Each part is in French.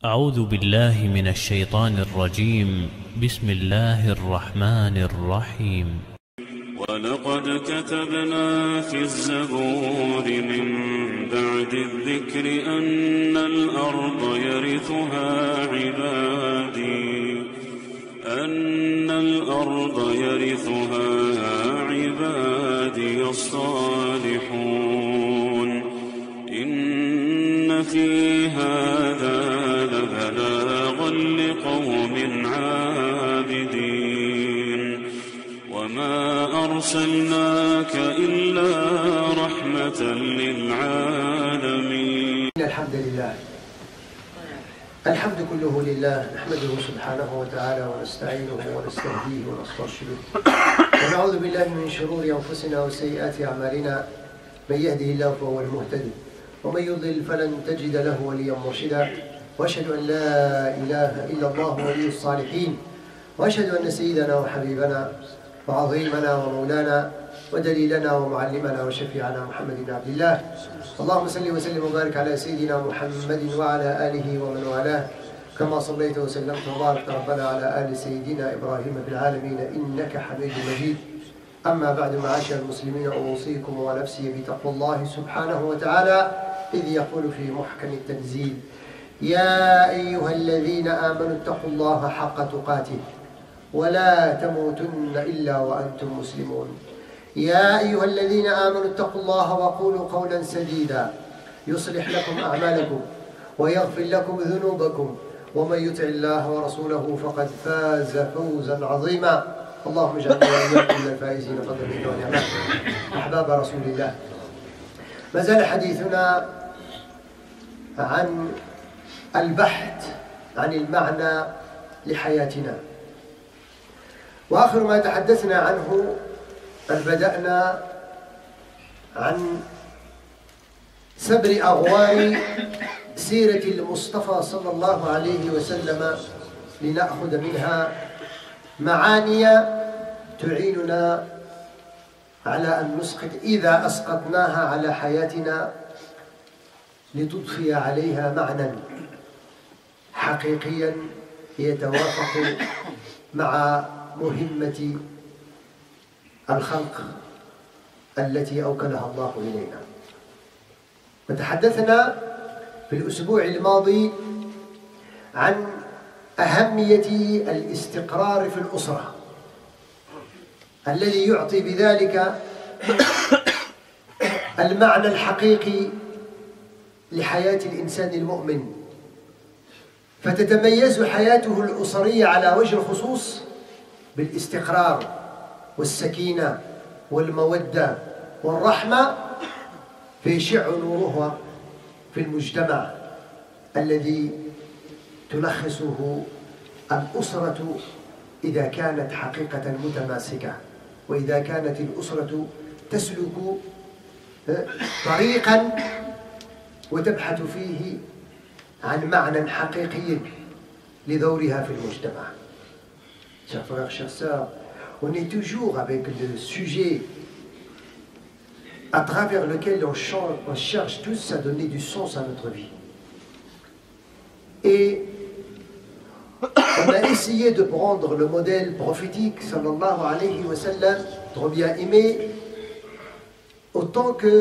أعوذ بالله من الشيطان الرجيم. بسم الله الرحمن الرحيم. ولقد كتبنا في الزبور من بعد الذكر أن الأرض يرثها عبادي الصالحون إن في هذا لبلاغا لقوم عابدين وما أرسلناك إلا رحمة للعالمين. الحمد لله، الحمد كله لله، نحمده سبحانه وتعالى ونستعينه ونستهديه ونسترشده ونعوذ بالله من شرور أنفسنا وسيئات أعمالنا. من يهده الله فهو المهتدي ومن يضلل فلن تجد له وليا مرشدا، وأشهد أن لا إله إلا الله ولي الصالحين، وأشهد أن سيدنا وحبيبنا وعظيمنا ومولانا ودليلنا ومعلمنا وشفيعنا محمد بن عبد الله. اللهم صل وسلم وبارك على سيدنا محمد وعلى آله ومن والاه، كما صليت وسلمت وباركت ربنا على آل سيدنا إبراهيم في العالمين إنك حميد مجيد. أما بعد، معاشر المسلمين، أوصيكم ونفسي بتقوى الله سبحانه وتعالى، إذ يقول في محكم التنزيل: يا أيها الذين آمنوا اتقوا الله حق تقاته ولا تموتن إلا وأنتم مسلمون. يا أيها الذين آمنوا اتقوا الله وقولوا قولا سديدا يصلح لكم أعمالكم ويغفر لكم ذنوبكم، ومن يطع الله ورسوله فقد فاز فوزا عظيما. اللهم اجعلنا وإياكم من الفائزين فضلا منك ونعمه. أحباب رسول الله، ما زال حديثنا عن البحث عن المعنى لحياتنا، وآخر ما تحدثنا عنه أن بدأنا عن سبر أغوار سيرة المصطفى صلى الله عليه وسلم، لنأخذ منها معاني تعيننا على أن نسقط إذا أسقطناها على حياتنا، لتضفي عليها معنى حقيقيا يتوافق مع مهمة الخلق التي أوكلها الله إلينا. وتحدثنا في الأسبوع الماضي عن أهمية الاستقرار في الأسرة، الذي يعطي بذلك المعنى الحقيقي لحياة الإنسان المؤمن. فتتميز حياته الأسرية على وجه الخصوص بالاستقرار والسكينة والمودة والرحمة، فيشع نورها في المجتمع الذي تلخصه الأسرة إذا كانت حقيقة متماسكة، وإذا كانت الأسرة تسلك طريقا وتبحث فيه عن معنى حقيقي لدورها في المجتمع. Chers frères, chers sœurs, on est toujours avec le sujet à travers lequel on cherche tous à donner du sens à notre vie. Et on a essayé de prendre le modèle prophétique, sallallahu alayhi wa sallam, trop bien aimé, autant que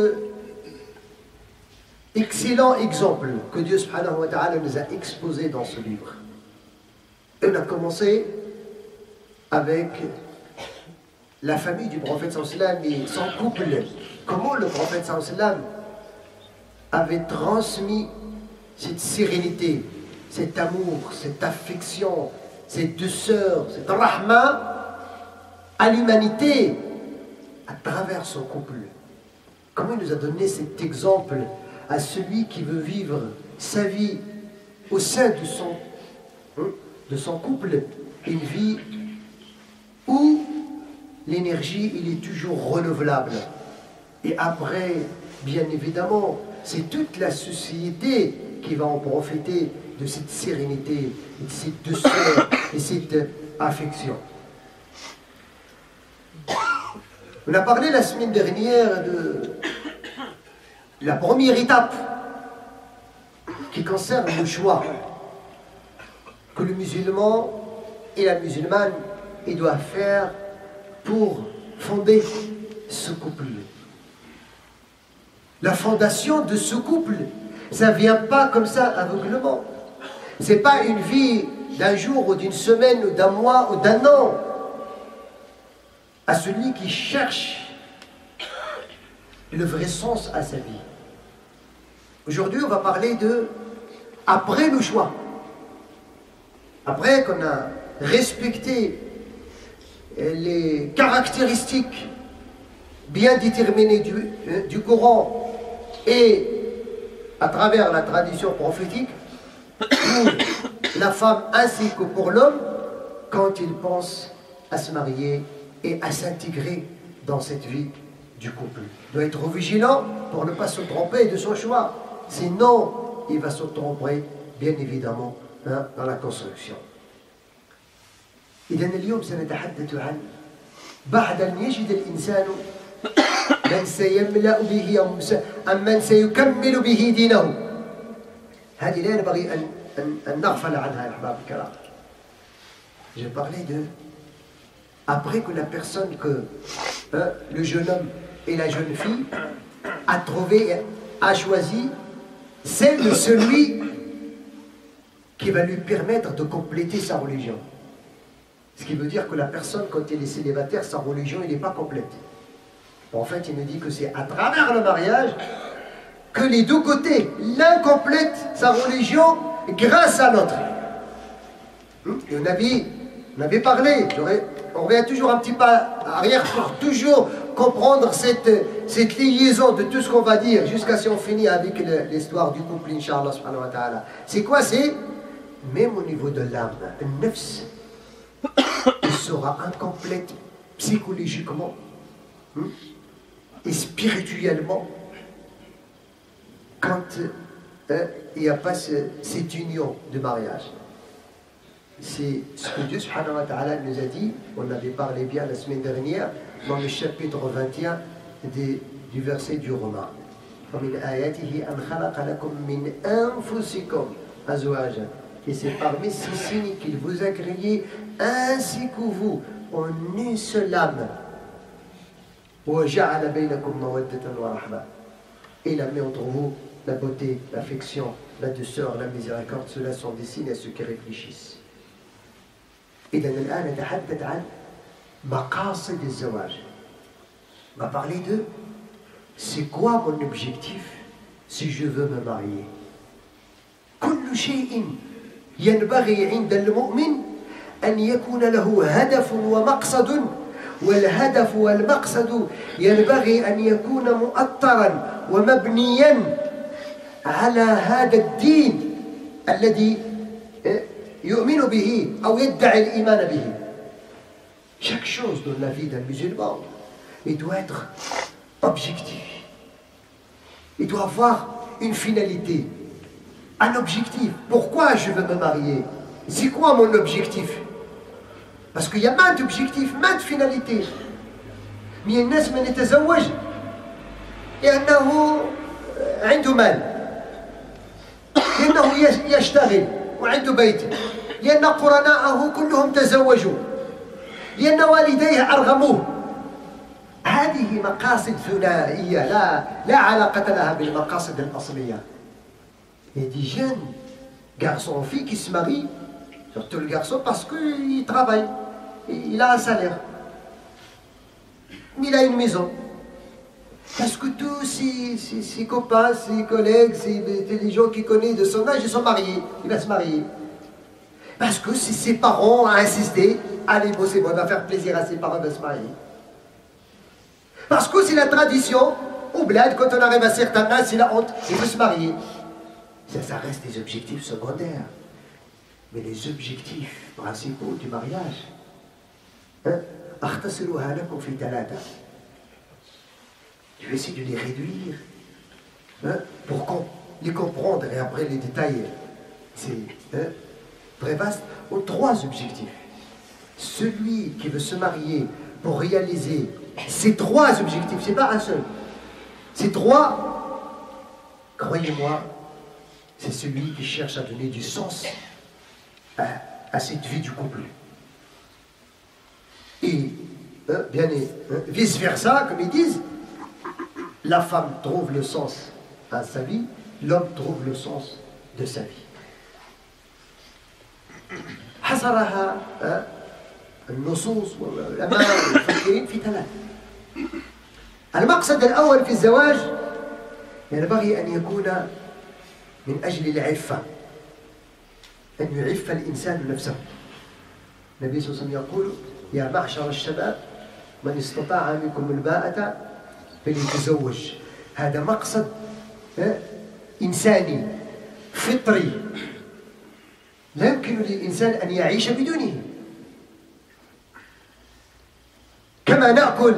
excellent exemple que Dieu subhanahu wa ta'ala nous a exposé dans ce livre. Et on a commencé avec la famille du prophète sallam et son couple. Comment le prophète sallam avait transmis cette sérénité, cet amour, cette affection, cette douceur, cette rahma à l'humanité à travers son couple. Comment il nous a donné cet exemple à celui qui veut vivre sa vie au sein de son couple, une vie où l'énergie il est toujours renouvelable. Et après, bien évidemment, c'est toute la société qui va en profiter de cette sérénité, de cette douceur et cette affection. On a parlé la semaine dernière de la première étape qui concerne le choix. que le musulman et la musulmane ils doivent faire pour fonder ce couple. La fondation de ce couple, ça ne vient pas comme ça aveuglement. Ce n'est pas une vie d'un jour ou d'une semaine ou d'un mois ou d'un an. À celui qui cherche le vrai sens à sa vie. Aujourd'hui, on va parler de après le choix. Après qu'on a respecté les caractéristiques bien déterminées du Coran et à travers la tradition prophétique, pour la femme ainsi que pour l'homme, quand il pense à se marier et à s'intégrer dans cette vie du couple. Il doit être vigilant pour ne pas se tromper de son choix. Sinon, il va se tromper, bien évidemment, dans la construction. إذن اليوم سنتحدث عن بعد أن يجد الإنسان من سيملأ به أم من سيكمل به دينه. هذه لا ينبغي أن نغفل عنها يا أحباب الكرام. Je parlais de après que la personne, que le jeune homme et la jeune fille a trouvé, a choisi, c'est celui qui va lui permettre de compléter sa religion. Ce qui veut dire que la personne, quand elle est célibataire, sa religion, elle n'est pas complète. En fait, il nous dit que c'est à travers le mariage que les deux côtés, l'un complète sa religion grâce à l'autre. On avait parlé, on revient toujours un petit pas arrière pour toujours comprendre cette liaison de tout ce qu'on va dire jusqu'à ce qu'on finit avec l'histoire du couple, Inch'Allah subhanahu wa ta'ala. C'est quoi? C'est même au niveau de l'âme, le nefs, il sera incomplète psychologiquement et spirituellement quand il n'y a pas cette union de mariage. C'est ce que Dieu subhanahu wa ta'ala nous a dit, on avait parlé bien la semaine dernière, dans le chapitre 21 du verset du Romain. وَمِنْ آيَاتِهِ أَنْ خَلَقَ لَكُم مِّنْ أَنفُسِكُمْ أَزْوَاجًا. Et c'est parmi ces signes qu'il vous a créé ainsi que vous en une seule âme. وَجَعَلَ بَيْنَكُم مَّوَدَّةً وَرَحْمَةً. Et il a mis entre vous la beauté, l'affection, la douceur, la miséricorde. Cela sont des signes à ceux qui réfléchissent. إذن الآن نتحدث عن مقاصد الزواج. On va parler de c'est quoi mon objectif si je veux me marier. كل شيء ينبغي عند المؤمن أن يكون له هدف ومقصد، والهدف والمقصد ينبغي أن يكون مؤطرا ومبنيا على هذا الدين الذي يؤمن به أو يدعي الإيمان به. Chaque chose dans la vie d'un musulman, il doit être objectif. Il doit avoir une finalité, un objectif. Pourquoi je veux me marier? C'est quoi mon objectif? Parce qu'il y a maintes objectifs, maintes finalités. Mais الناس من يتزوج لأنه عنده مال، لأنه يشتغل وعنده بيت، لأن قرناءه كلهم تزوجوا، لأن والديه أرغموه. هذه مقاصد ثنائية لا علاقة لها بالمقاصد الأصلية. Il y a des jeunes garçons, filles qui se marient, surtout le garçon, parce qu'il travaille, il a un salaire, il a une maison. Parce que tous ses copains, ses collègues, les gens qui connaissent de son âge, ils sont mariés, il va se marier. Parce que ses parents ont insisté, allez bosser, on va faire plaisir à ses parents de se marier. Parce que c'est la tradition, au bled, quand on arrive à certains âges, c'est la honte, il veut se marier. Ça reste des objectifs secondaires. Mais les objectifs principaux du mariage, أختصرها لكم في ثلاثة. Je vais essayer de les réduire pour les comprendre et après les détailler. C'est très vaste. Aux trois objectifs. Celui qui veut se marier pour réaliser ces trois objectifs, c'est pas un seul. Ces trois, croyez-moi, c'est celui qui cherche à donner du sens à cette vie du couple. Et bien vice-versa, comme ils disent, la femme trouve le sens à sa vie, l'homme trouve le sens de sa vie. حصرها النصوص والعلماء والمفكرين في ثلاث. المقصد الأول في الزواج ينبغي أن يكون من أجل العفة، أن يعف الإنسان نفسه. النبي صلى الله عليه وسلم يقول: يا معشر الشباب من استطاع منكم الباءة فليتزوج. هذا مقصد إنساني فطري لا يمكن للإنسان أن يعيش بدونه. كما نأكل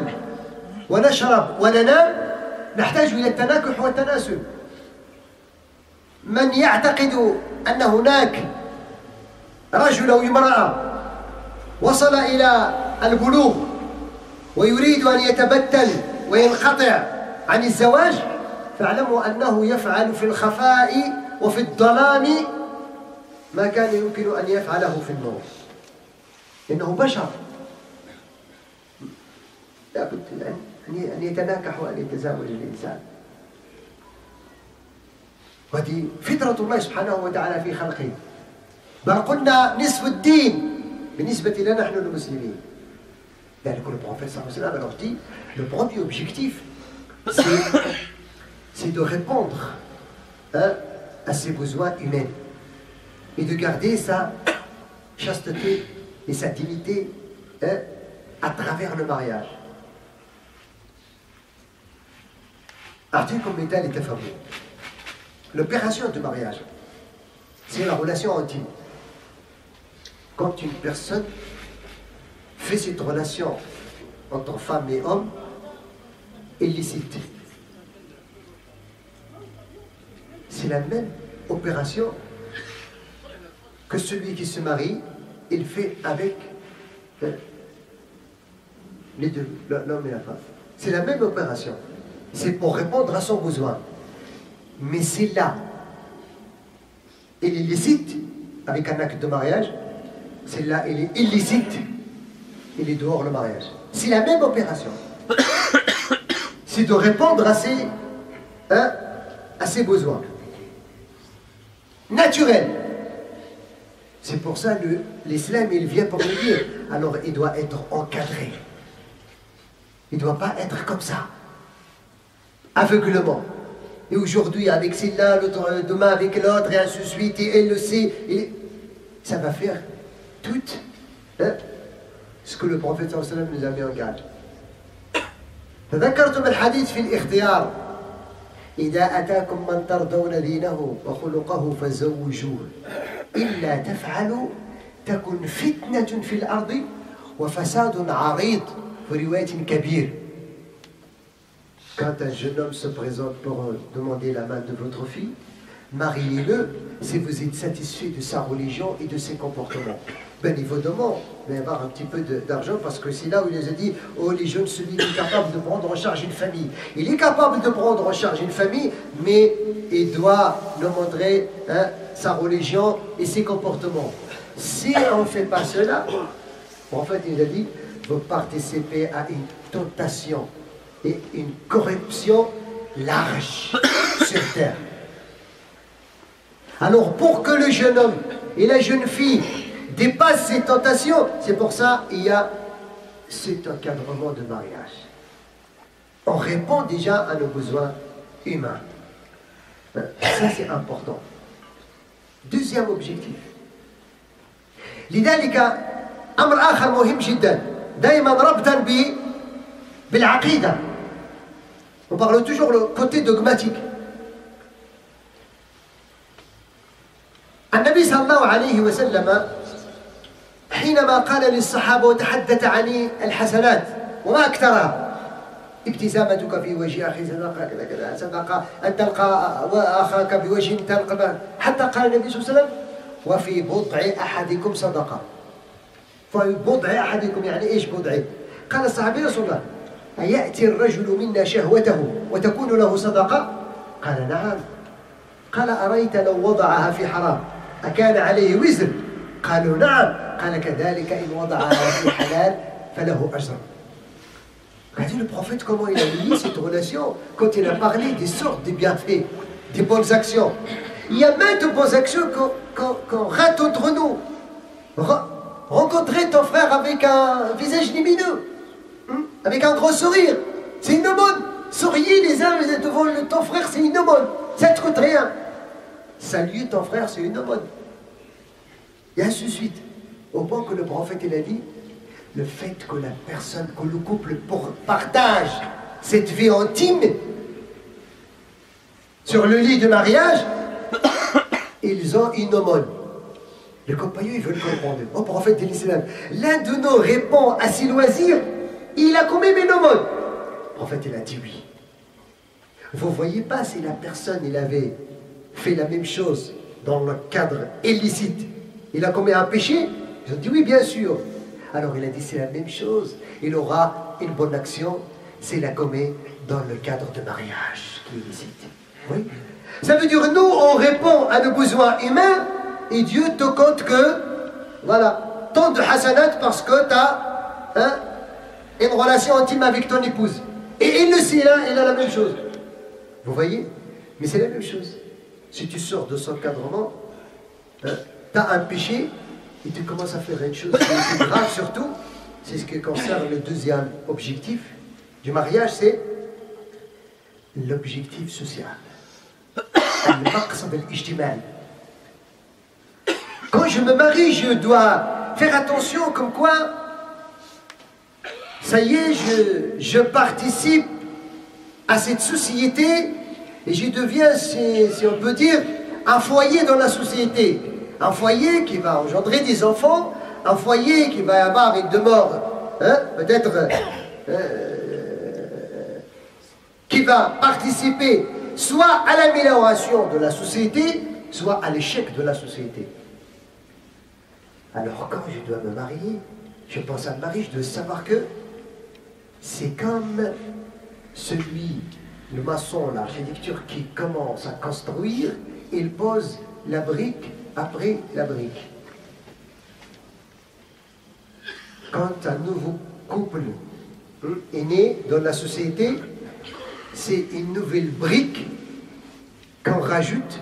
ونشرب وننام نحتاج إلى التناكح والتناسل. من يعتقد أن هناك رجل أو امرأة وصل إلى البلوغ ويريد أن يتبتل وينقطع عن الزواج، فاعلموا أنه يفعل في الخفاء وفي الظلام ما كان يمكن أن يفعله في النور، إنه بشر لا بد أن يتناكح وأن يتزاوج الإنسان. وهذه فطرة الله سبحانه وتعالى في خلقه. بل قلنا نصف الدين بالنسبة لنا نحن المسلمين. ذلك le prophète sallallahu alayhi wa sallam alors dit le premier objectif c'est de répondre à ses besoins humains et de garder sa chasteté et sa dignité à travers le mariage. أعطيكم مثال للتفهم. L'opération de mariage, c'est la relation intime. Quand une personne fait cette relation entre femme et homme illicite, c'est la même opération que celui qui se marie, il fait avec les deux, l'homme et la femme. C'est la même opération. C'est pour répondre à son besoin. Mais c'est là, il est licite avec un acte de mariage, c'est là, il est illicite, il est dehors le mariage. C'est la même opération. C'est de répondre à ses besoins naturels. C'est pour ça que l'islam, il vient pour nous dire, alors il doit être encadré. Il ne doit pas être comme ça, aveuglement. Et aujourd'hui avec celle-là, demain avec l'autre, et ainsi de suite, et elle le sait, et ça va faire tout ce que le prophète sallallahu alayhi wa sallam nous a mis en garde. تذكرتم الحديث في الاختيار إذا أتاكم من ترضون دينه وخلقه فزوجوه إلا تفعلوا تكن فتنة في الأرض وفساد عريض في رواية كبير. Quand un jeune homme se présente pour demander la main de votre fille, mariez-le si vous êtes satisfait de sa religion et de ses comportements. Bien évidemment, il va y avoir un petit peu d'argent parce que c'est là où il nous a dit « Oh les jeunes, celui qui est capable de prendre en charge une famille. » Il est capable de prendre en charge une famille, mais il doit nous montrer sa religion et ses comportements. Si on ne fait pas cela, en fait il a dit « Vous participez à une tentation et une corruption large sur terre. » Alors pour que le jeune homme et la jeune fille dépassent ces tentations, c'est pour ça qu'il y a cet encadrement de mariage. On répond déjà à nos besoins humains. Ça c'est important. Deuxième objectif. لذلك أمر آخر مهم جدا دائما ربطا بالعقيدة. On parle toujours le côté dogmatique. النبي صلى الله عليه وسلم حينما قال للصحابة وتحدث عن الحسنات وما أكثرها ابتسامتك في وجه أخي صدقة كذا كذا صدقة أن تلقى أخاك بوجه تلقى حتى قال النبي صلى الله عليه وسلم وفي بضع أحدكم صدقة. في بضع أحدكم يعني إيش بضع؟ قال الصحابي رسول الله أيأتي الرجل منا شهوته وتكون له صدقة؟ قال نعم. قال أريت لو وضعها في حرام أكان عليه وزر؟ قالوا نعم قال كذلك إن وضعها في حلال فله أجر. Regardez le prophète comment il a lié cette relation quand il a parlé des sortes de bienfaits, des bonnes actions. Il y a maintes bonnes actions qu'on rate entre nous. Rencontrer ton frère avec un visage lumineux, avec un gros sourire, c'est une aumône. Souriez les uns devant ton frère, c'est une aumône. Ça ne coûte rien. Saluer ton frère, c'est une aumône. Et ainsi de suite. Au point que le prophète il a dit, le fait que la personne, que le couple partage cette vie intime sur le lit de mariage, ils ont une aumône. Les compagnons, ils veulent comprendre. Au prophète de l'islam, l'un de nous répond à ses loisirs, il a quand même une aumône. Le prophète, il a dit oui. Vous ne voyez pas si la personne, il avait fait la même chose dans le cadre illicite, il a commis un péché? Ils ont dit oui, bien sûr. Alors il a dit c'est la même chose, il aura une bonne action s'il la commet dans le cadre de mariage qui est illicite. Oui. Ça veut dire nous, on répond à nos besoins humains et Dieu te compte que, voilà, tant de hasanat parce que tu as une relation intime avec ton épouse. Et il le sait, là, il a la même chose. Vous voyez? Mais c'est la même chose. Si tu sors de son encadrement, tu as un péché et tu commences à faire une chose qui est grave surtout, c'est ce qui concerne le deuxième objectif du mariage, c'est l'objectif social. Quand je me marie, je dois faire attention comme quoi, ça y est, je participe à cette société et je deviens, si on peut dire, un foyer dans la société. Un foyer qui va engendrer des enfants, un foyer qui va avoir avec de morts, peut-être, qui va participer soit à l'amélioration de la société, soit à l'échec de la société. Alors quand je dois me marier, je pense à me marier, je dois savoir que c'est comme celui, le maçon, l'architecture qui commence à construire, il pose la brique après la brique. Quand un nouveau couple est né dans la société, c'est une nouvelle brique qu'on rajoute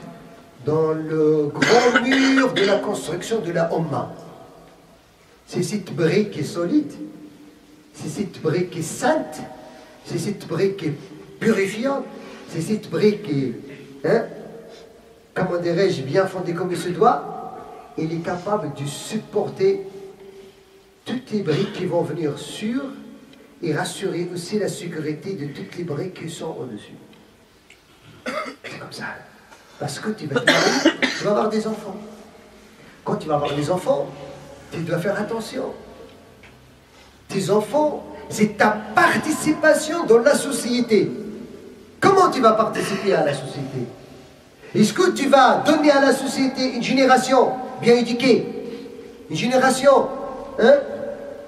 dans le grand mur de la construction de la Ummah. C'est cette brique qui est solide, c'est cette brique qui est sainte, c'est cette brique qui est purifiante, c'est cette brique qui est, comment dirais-je, bien fondée comme il se doit. Il est capable de supporter toutes les briques qui vont venir sur et rassurer aussi la sécurité de toutes les briques qui sont au-dessus. C'est comme ça. Parce que tu vas te marier, tu vas avoir des enfants. Quand tu vas avoir des enfants, tu dois faire attention. Tes enfants, c'est ta participation dans la société. Comment tu vas participer à la société? Est-ce que tu vas donner à la société une génération bien éduquée, une génération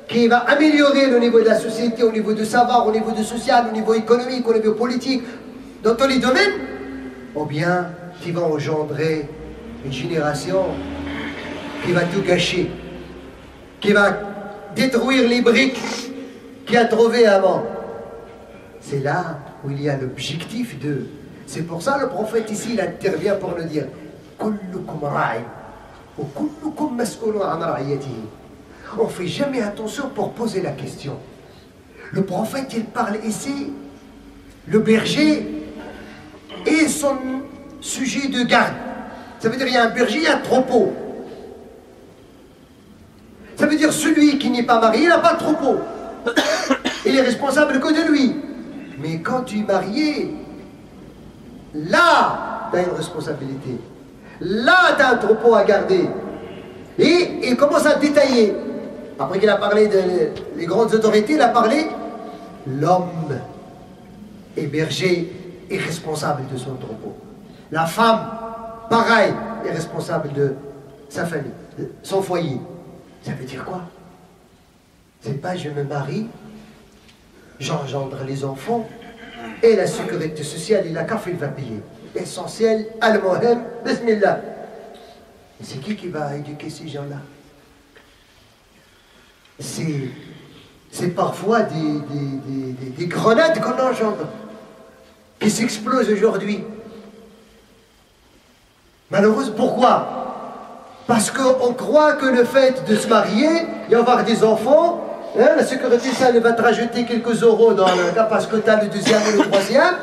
qui va améliorer le niveau de la société, au niveau du savoir, au niveau du social, au niveau économique, au niveau politique, dans tous les domaines? Ou bien tu vas engendrer une génération qui va tout gâcher, qui va détruire les briques qu'il a trouvées avant? C'est là où il y a l'objectif de... C'est pour ça le prophète ici, il intervient pour nous dire Kullukum ra'in wa kullukum mas'ulun an ra'iyatihi. On ne fait jamais attention pour poser la question. Le prophète, il parle ici, le berger et son sujet de garde. Ça veut dire il y a un berger, il y a un troupeau. Ça veut dire celui qui n'est pas marié, il n'a pas de troupeau. Il est responsable que de lui. Mais quand tu es marié, là, tu as une responsabilité. Là, tu as un troupeau à garder. Et il commence à détailler. Après qu'il a parlé des grandes autorités, il a parlé l'homme est berger et responsable de son troupeau. La femme, pareil, est responsable de sa famille, de son foyer. Ça veut dire quoi? C'est pas je me marie, j'engendre les enfants, et la sécurité sociale, et la CAF, il va payer. L'essentiel, al-Mohem, bismillah. Et c'est qui va éduquer ces gens-là? c'est parfois des grenades qu'on engendre, qui s'explosent aujourd'hui. Malheureusement, pourquoi? Parce qu'on croit que le fait de se marier et avoir des enfants, hein, la sécurité sociale va te rajouter quelques euros dans le cas parce que tu as le deuxième ou le troisième,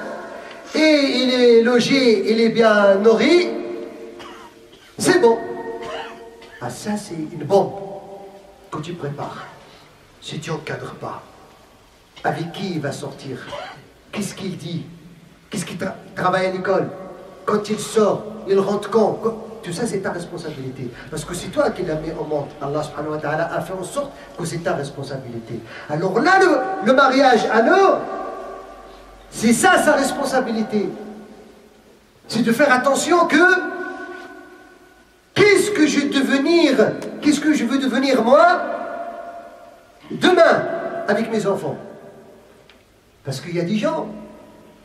et il est logé, il est bien nourri, c'est bon. Ah, ça, c'est une bombe que tu prépares. Si tu n'encadres pas, avec qui il va sortir? Qu'est-ce qu'il dit? Qu'est-ce qu'il travaille à l'école? Quand il sort, il rentre quand? Tout ça, c'est ta responsabilité. Parce que c'est toi qui l'as mis au monde. Allah subhanahu wa ta'ala a fait en sorte que c'est ta responsabilité. Alors là, le mariage, alors, c'est ça sa responsabilité. C'est de faire attention que qu'est-ce que je veux devenir moi demain avec mes enfants. Parce qu'il y a des gens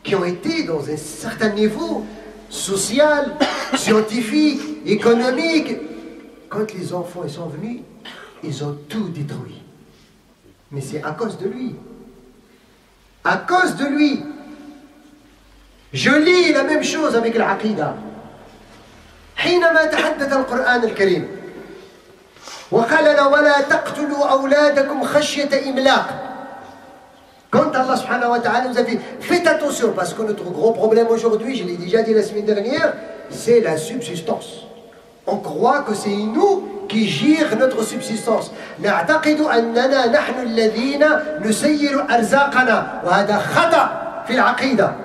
qui ont été dans un certain niveau social, scientifique, économique. Quand les enfants ils sont venus, ils ont tout détruit. Mais c'est à cause de lui. À cause de lui. Je lis la même chose avec l'aqida. حينما تحدث القرآن الكريم وقال لنا ولا تقتلوا أولادكم خشية إملاق. Quand Allah subhanahu wa ta'ala nous a dit faites attention, parce que notre gros problème aujourd'hui, je l'ai déjà dit la semaine dernière, c'est la subsistance. On croit que c'est nous qui gèrent notre subsistance. نعتقد أننا نحن الذين نسير أرزاقنا وهذا خطأ في العقيدة.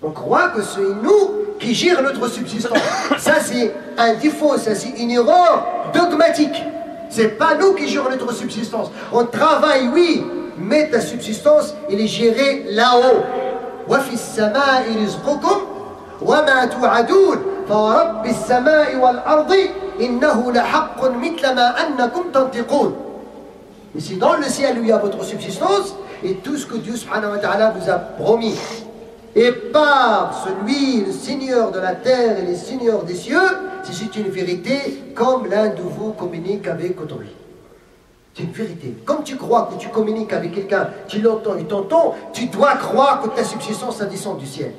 On croit que c'est nous qui gèrent notre subsistance. Ça c'est un défaut, ça c'est une erreur dogmatique. C'est pas nous qui gérons notre subsistance. On travaille, oui, mais ta subsistance, elle est gérée là-haut. وَفِي السَّمَاءِ رِزْقُكُمْ وَمَا تُوعَدُونَ فَوَرَبِّ السَّمَاءِ وَالْأَرْضِ إِنَّهُ لَحَقٌّ مِثْلَ مَا أَنَّكُمْ تَنْطِقُونَ. Ici dans le ciel, il y a votre subsistance et tout ce que Dieu subhanahu wa ta'ala vous a promis. Et par celui, le Seigneur de la terre et le Seigneur des cieux, c'est une vérité comme l'un de vous communique avec autrui. C'est une vérité. Comme tu crois que tu communiques avec quelqu'un, tu l'entends, il t'entend, tu dois croire que ta subsistance, ça descend du ciel.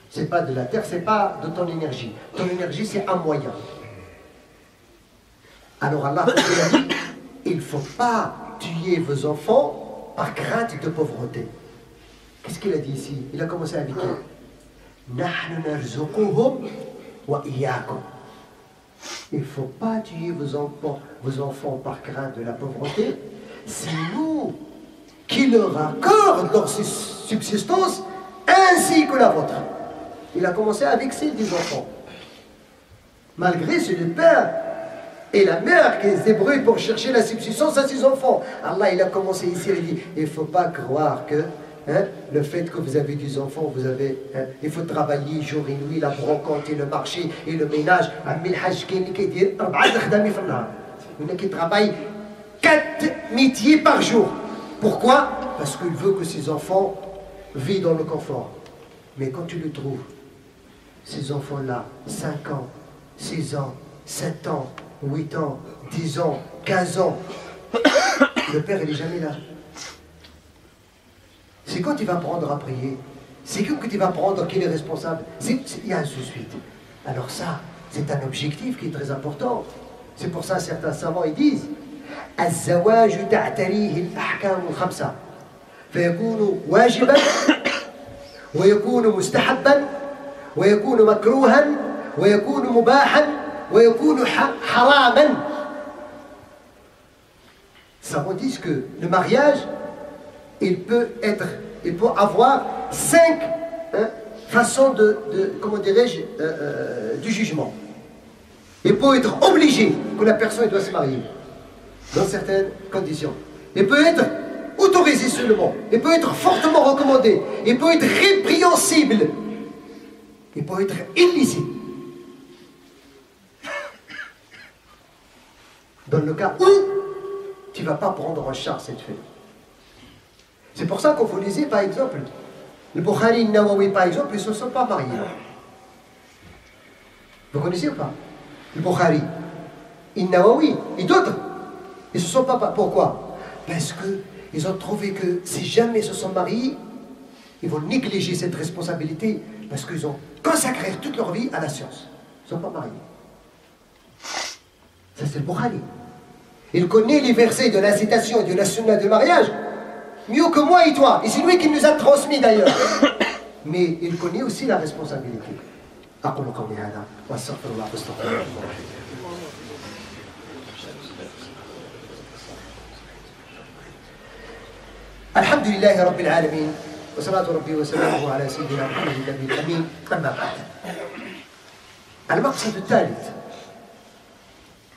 C'est pas de la terre, c'est pas de ton énergie. Ton énergie, c'est un moyen. Alors Allah a dit, il ne faut pas tuer vos enfants par crainte de pauvreté. Qu'est-ce qu'il a dit ici? Il a commencé avec qui? Nahnu narzuquhum wa iyyakum. Il ne faut pas tuer vos enfants par crainte de la pauvreté. C'est nous qui leur accordons leur subsistance ainsi que la vôtre. Il a commencé avec celle des enfants. Malgré c'est le père et la mère qui se débrouillent pour chercher la subsistance à ses enfants. Allah il a commencé ici, il dit, il ne faut pas croire que le fait que vous avez des enfants, il faut travailler jour et nuit, la brocante et le marché et le ménage. Il qui travaille 4 métiers par jour. Pourquoi? Parce qu'il veut que ses enfants vivent dans le confort. Mais quand tu le trouves, ces enfants-là, 5 ans, 6 ans, 7 ans, 8 ans, 10 ans, 15 ans, le père il n'est jamais là. C'est quand il va apprendre à prier, c'est quand il va apprendre qu'il est responsable, il y a ainsi de suite. Alors ça, c'est un objectif qui est très important. C'est pour ça que certains savants ils disent الزواج تعتريه الأحكام الخمسة فيكون واجبا ويكون مستحبا ويكون مكروها ويكون مباحا ويكون حراما. Les savants disent que le mariage il peut avoir 5 façons comment dirais-je, du jugement. Il peut être obligé que la personne doit se marier dans certaines conditions. Il peut être autorisé seulement. Il peut être fortement recommandé. Il peut être répréhensible. Il peut être illicite. Dans le cas où tu ne vas pas prendre en charge cette fête. C'est pour ça qu'on vous lisez, par exemple, le Bukhari et le Nawawi, par exemple, ils ne se sont pas mariés. Vous connaissez ou pas? Le Bukhari, le Nawawi et d'autres. Ils ne se sont pas... Pourquoi? Parce qu'ils ont trouvé que si jamais ils se sont mariés, ils vont négliger cette responsabilité parce qu'ils ont consacré toute leur vie à la science. Ils ne sont pas mariés. Ça, c'est le Bukhari. Il connaît les versets de l'incitation et de la sunna de mariage mieux que moi et toi. Et c'est lui qui nous a transmis d'ailleurs. Mais il connaît aussi la responsabilité. أقول قولي هذا وأستغفر الله واستغفر الله. الحمد لله رب العالمين وصلاة ربي وسلامه على سيدنا محمد النبي الأمين. أما بعد، المقصد الثالث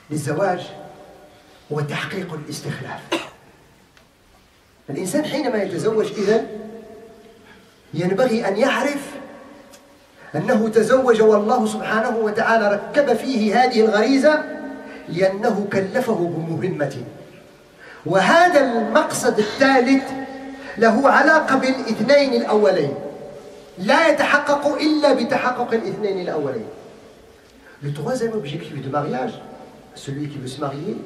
للزواج هو تحقيق الاستخلاف. الإنسان حينما يتزوج إذن ينبغي أن يعرف أنه تزوج والله سبحانه وتعالى ركب فيه هذه الغريزة لأنه كلفه بمهمة. وهذا المقصد الثالث له علاقة بالاثنين الأولين، لا يتحقق إلا بتحقق الاثنين الأولين. Le troisième objectif du mariage, celui qui veut se marier,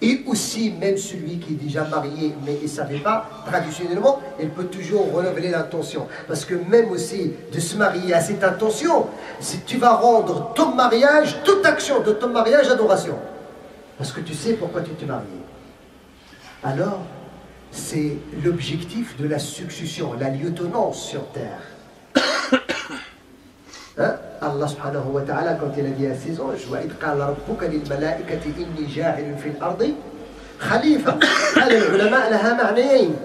et aussi même celui qui est déjà marié mais il ne savait pas, traditionnellement, il peut toujours renouveler l'intention. Parce que même aussi de se marier à cette intention, si tu vas rendre ton mariage, toute action de ton mariage, adoration. Parce que tu sais pourquoi tu t'es marié. Alors, c'est l'objectif de la succession, la lieutenance sur terre. Hein? Allah subhanahu wa ta'ala, quand il a dit à ses anges, وَإِذْ قَالَ رَبُّكَ لِلْمَلَائِكَةِ إِنِّي جَاعِلٌ فِي الْأَرْضِ خليفة. هذا العلماء لها معنيين.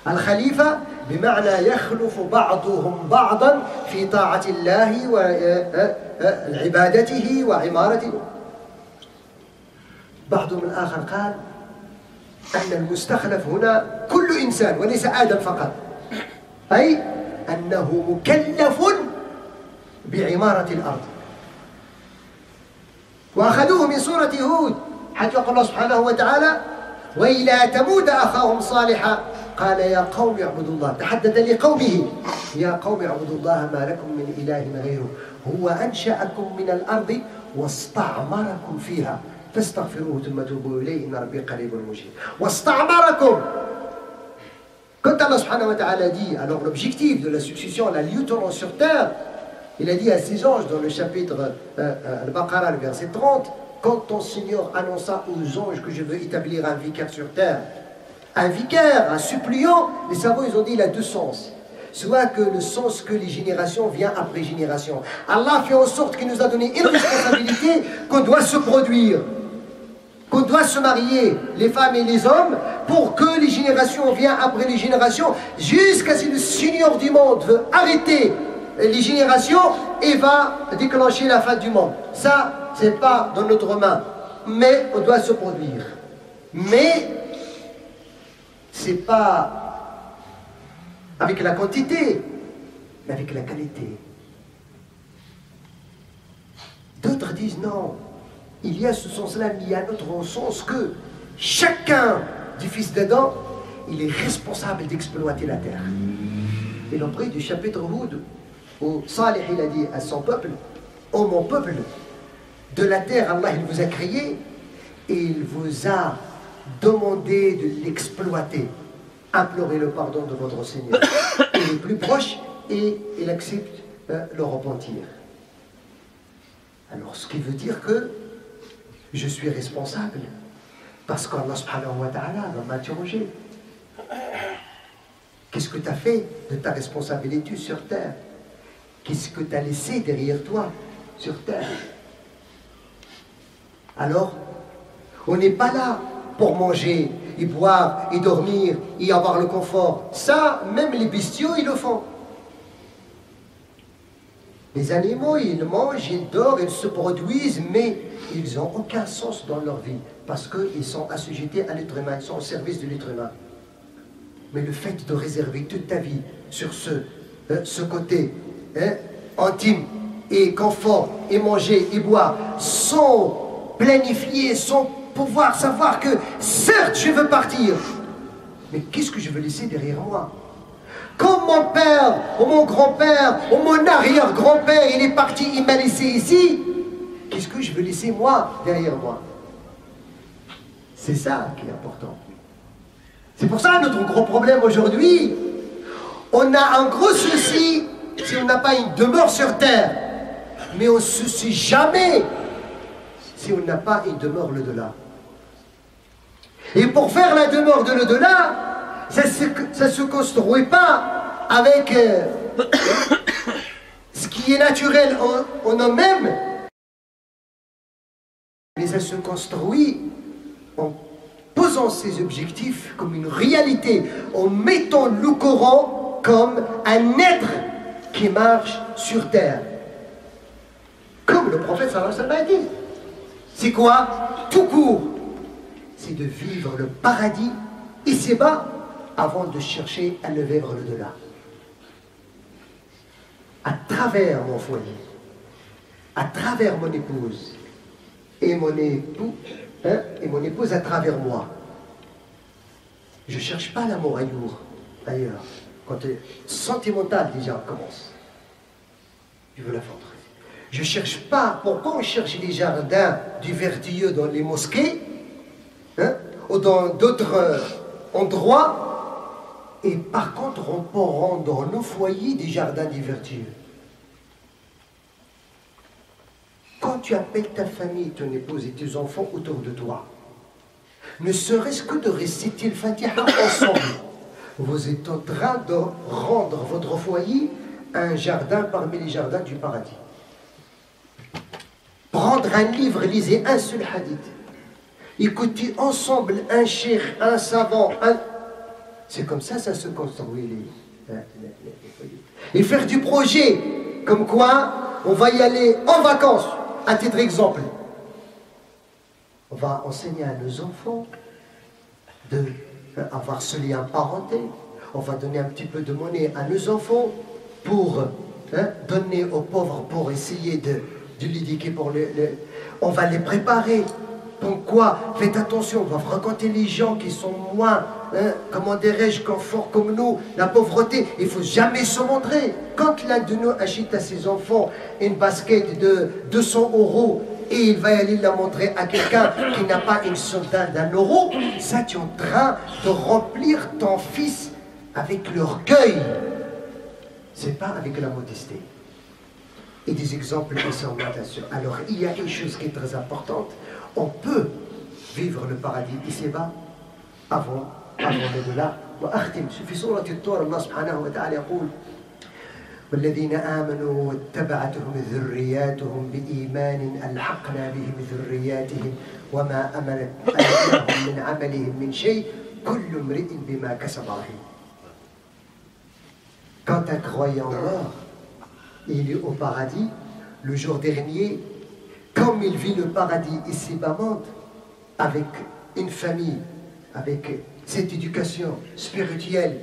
الخليفة بمعنى يخلف بعضهم بعضا في طاعة الله وعبادته وعمارته. بعضهم الآخر قال أن المستخلف هنا كل إنسان وليس آدم فقط، أي أنه مكلف بعمارة الأرض. وأخذوه من سورة هود حتى يقول الله سبحانه وتعالى وإلى ثمود أخاهم صالحا قال يا قوم اعبدوا الله. تحدث لقومه يا قوم اعبدوا الله ما لكم من إله غيره هو أنشأكم من الأرض واستعمركم فيها فاستغفروه ثم توبوا إليه إن ربي قريب مجيب. واستعمركم. Quand Allah subhanahu wa ta'ala dit, alors l'objectif de la succession, la lieutenance sur terre, il a dit à ses anges dans le chapitre Al-Baqarah, le verset 30, quand ton Seigneur annonça aux anges que je veux établir un vicaire sur terre, un vicaire, un suppliant, les savants ils ont dit il a deux sens. Soit que le sens que les générations viennent après génération. Allah fait en sorte qu'il nous a donné une responsabilité qu'on doit se produire, qu'on doit se marier, les femmes et les hommes, pour que les générations viennent après les générations, jusqu'à ce que le Seigneur du monde veut arrêter les générations et va déclencher la fin du monde. Ça, c'est pas dans notre main, mais on doit se produire. Mais c'est pas avec la quantité, mais avec la qualité. D'autres disent non, il y a ce sens-là, mais il y a un autre sens que chacun du fils d'Adam, il est responsable d'exploiter la terre. Et l'entrée du chapitre Hud, où Salih il a dit à son peuple, ô mon peuple, de la terre Allah il vous a créé et il vous a demandé de l'exploiter. Implorez le pardon de votre Seigneur. Il est plus proche et il accepte le repentir. Alors ce qui veut dire que je suis responsable parce qu'Allah subhanahu wa ta'ala m'a interrogé. Qu'est-ce que tu as fait de ta responsabilité sur terre? Qu'est-ce que tu as laissé derrière toi sur terre? Alors, on n'est pas là pour manger et boire et dormir et avoir le confort. Ça, même les bestiaux, ils le font. Les animaux, ils mangent, ils dorment, ils se produisent, mais ils n'ont aucun sens dans leur vie parce qu'ils sont assujettis à l'être humain, ils sont au service de l'être humain. Mais le fait de réserver toute ta vie sur ce côté intime et confort et manger et boire sans planifier, sans pouvoir savoir que certes je veux partir, mais qu'est-ce que je veux laisser derrière moi? Quand mon père ou mon grand-père ou mon arrière-grand-père il est parti, il m'a laissé ici, qu'est-ce que je veux laisser moi derrière moi? C'est ça qui est important. C'est pour ça notre gros problème aujourd'hui. On a un gros souci si on n'a pas une demeure sur terre. Mais on ne se soucie jamais si on n'a pas une demeure l'au-delà. Et pour faire la demeure de l'au-delà, ça ne se construit pas avec ce qui est naturel en nous-mêmes, mais ça se construit en posant ses objectifs comme une réalité, en mettant le Coran comme un être qui marche sur terre. Comme le prophète sallallahu alayhi wa sallam a dit. C'est quoi? Tout court. C'est de vivre le paradis ici-bas avant de chercher à le vivre l'au-delà. À travers mon foyer, à travers mon épouse et mon époux, et mon épouse à travers moi. Je ne cherche pas l'amour ailleurs. Quand sentimental déjà commence. Je veux la fondre. Je ne cherche pas. Pourquoi on cherche les jardins du vertueux dans les mosquées ou dans d'autres endroits, et par contre on peut rendre dans nos foyers des jardins du vertueux. Quand tu appelles ta famille, ton épouse et tes enfants autour de toi, ne serait-ce que de réciter le Fatiha ensemble, vous êtes en train de rendre votre foyer un jardin parmi les jardins du paradis. Prendre un livre, lisez un seul hadith. Écoutez ensemble un cheikh, un savant, c'est comme ça se construit les foyers. Et faire du projet, comme quoi on va y aller en vacances, à titre d'exemple. On va enseigner à nos enfants d'avoir ce lien parenté. On va donner un petit peu de monnaie à nos enfants pour donner aux pauvres, pour essayer de l'éduquer. On va les préparer. Donc quoi? Faites attention, on va fréquenter les gens qui sont moins, comment dirais-je, confort comme nous, la pauvreté. Il ne faut jamais se montrer. Quand l'un de nous achète à ses enfants une basket de 200 € et il va aller la montrer à quelqu'un qui n'a pas une soldat d'1 euro, ça tu es en train de remplir ton fils avec l'orgueil. C'est pas avec la modestie. Et des exemples qui sont là-dessus. Alors il y a une chose qui est très importante. On peut vivre le paradis ici-bas avant l'au-delà. وأختم في سورة الطور الله سبحانه وتعالى يقول والذين آمنوا واتبعتهم ذرياتهم بإيمان ألحقنا بهم ذرياتهم وما ألتناهم من عملهم من شيء كل امرئ بما كسب رهين. Quand un croyant meurt, il est au paradis le jour dernier. Comme il vit le paradis ici-bas monde, avec une famille, avec cette éducation spirituelle,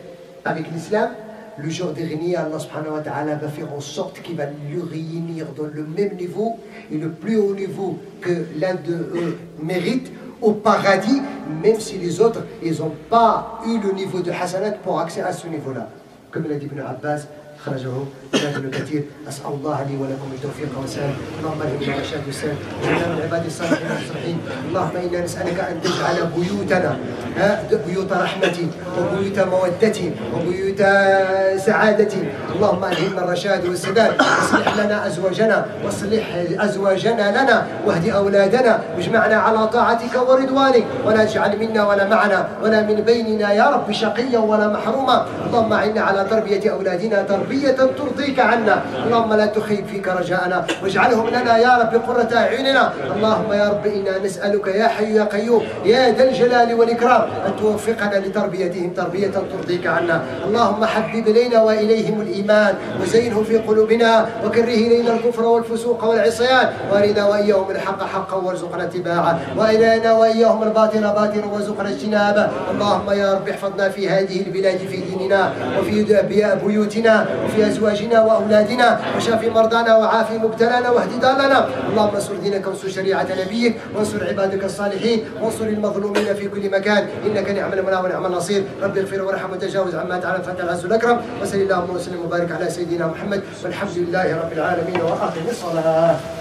avec l'islam, le jour dernier, Allah subhanahu wa ta'ala va faire en sorte qu'il va le réunir dans le même niveau et le plus haut niveau que l'un d'eux mérite au paradis, même si les autres, ils n'ont pas eu le niveau de hasanat pour accéder à ce niveau-là. Comme l'a dit Ibn Abbas, خرجه ابن كثير. أسأل الله لي ولكم التوفيق والسلام. اللهم الهمنا الرشاد والسلام جعلنا من عباد الصالحين المصلحين. اللهم إنا نسألك أن تجعل بيوتنا بيوت رحمة وبيوت مودة وبيوت سعادة. اللهم الهمنا الرشاد والسداد. اصلح لنا أزواجنا واصلح أزواجنا لنا واهد أولادنا واجمعنا على طاعتك ورضوانك ولا تجعل منا ولا معنا ولا من بيننا يا رب شقيا ولا محروما. اللهم أعنا على تربية أولادنا تربية ترضيك عنا. اللهم لا تخيب فيك رجاءنا واجعلهم لنا يا رب قرة أعيننا. اللهم يا رب إنا نسألك يا حي يا قيوم يا ذا الجلال والإكرام أن توفقنا لتربيتهم تربية ترضيك عنا. اللهم حبب إلينا وإليهم الإيمان وزينه في قلوبنا وكره إلينا الكفر والفسوق والعصيان وأرنا وإياهم الحق حقا وارزقنا اتباعه وأرنا وإياهم الباطل باطلا وارزقنا اجتنابه. اللهم يا رب احفظنا في هذه البلاد في ديننا وفي بيوتنا وفي أزواجنا وأولادنا وشافي مرضانا وعافي مبتلانا واهد ضالنا. اللهم انصر دينك وانصر شريعة نبيك وانصر عبادك الصالحين وانصر المظلومين في كل مكان إنك نعم المولى ونعم النصير. رب اغفر وارحم وتجاوز عما تعالى فأنت العز الأكرم. وصل اللهم وسلم وبارك على سيدنا محمد والحمد لله رب العالمين وأقم الصلاة.